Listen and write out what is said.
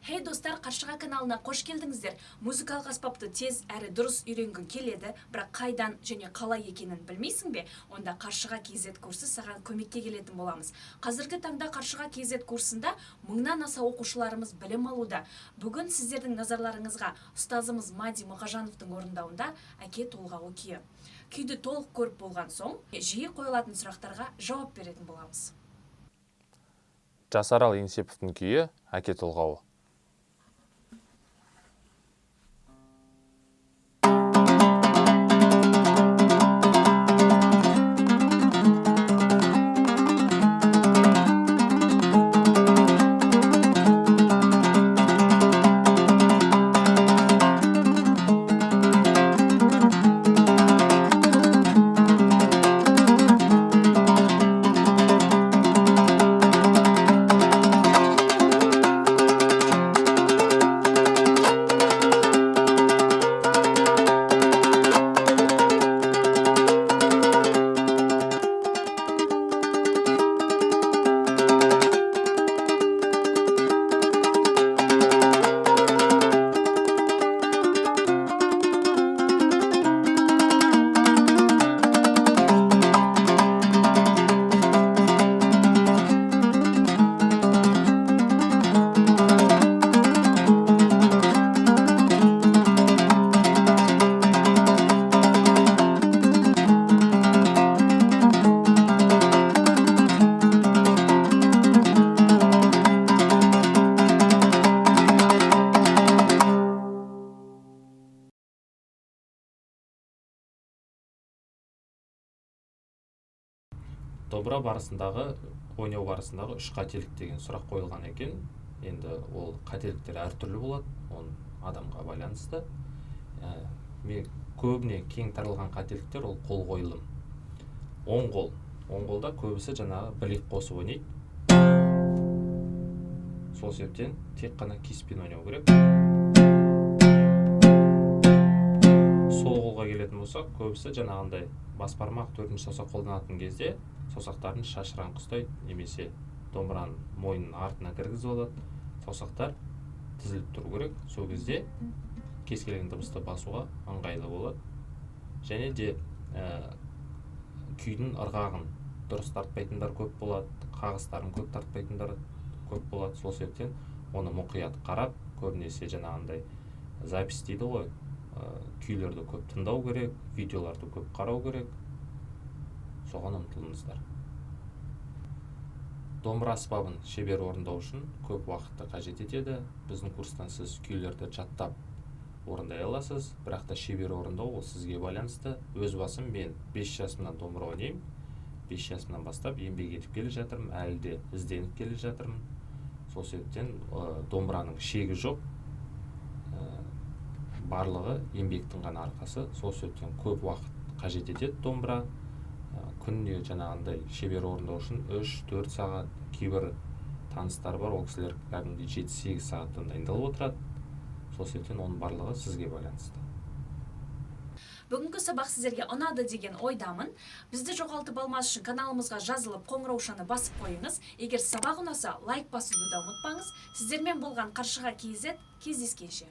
Хей достар, Қаршыға каналына қош келдіңіздер. Музыкалық аспапты тез әрі дұрыс үйренгің келеді, бірақ қайдан және қалай екенін білмейсің бе? Онда Қаршыға KZ курсы саған көмекке келетін боламыз. Қазіргі таңда Қаршыға KZ курсында 1000-нан аса оқушыларымыз білім алуда. Бүгін сіздердің назарларыңызға ұстазымыз Мади Мұқажановтың орындауында «Әке толғауы» күйі. Күйді толық көріп болған соң, жиі қойылатын сұрақтарға жауап беретін боламыз. Жасарал Еңсеповтың күйі «Әке толғауы». Домбыра ойнау барысындағы 3 қателік деген сұрақ қойылған екен. Енді ол қателіктер әртүрлі болады, ол адамға байланысты. Мен көбіне кең таралған қателіктер ол қол қойылым. Оң қолда көбісі жаңағы білек қосып ойнайды. Сол себептен тек қана кеспен ойнау керек. Сол қолға келетін болсақ, көбісі жаңағындай бас бармақ 4-ші саусақ қолданатын кезде саусақтарын шашыраңқы ұстайды, немесе домбыраның мойнын артына кіргізіп алады. Саусақтар тізіліп тұру керек. Сол кезде кез келген дыбысты басуға ыңғайлы болады. Және де күйдің ырғағын дұрыс тартпайтындар көп болады, қағыстарын көп тартпайтындар көп болады. Сол себептен оны мұқият қарап, көбінесе жаңағындай запись дейді ғой, күйлерді көп тыңдау керек, видеоларды көп қарау керек. Соған ұмтылыңыздар. Домбыра аспабын шебер орындау үшін көп уақытты қажет етеді. Біздің курстан сіз күйлерді жаттап орындай аласыз, бірақ та шебер орындау ол сізге байланысты. Өз басым мен 5 жасымнан домбыра ойнаймын. 5 жасымнан бастап еңбек етіп келе жатырмын, әлі де ізденіп келе жатырмын. Сол себептен домбыраның шегі жоқ. Барлығы еңбектің ғана арқасы. Сол себептен көп уақыт қажет етеді домбыра. Күніне жаңағындай шебер орындау үшін 3-4 сағат, кейбір таныстар бар, ол кісілер кәдімгідей 7-8 сағаттан дайындалып отырады. Сол себептен оның барлығы сізге байланысты. Бүгінгі сабақ сіздерге ұнады деген ойдамын. Бізді жоғалтып алмас үшін каналымызға жазылып, қоңыраушаны басып қойыңыз. Егер сабақ ұнаса, лайк басуды да ұмытпаңыз. Сіздермен болған Қаршыға KZ, кездескенше.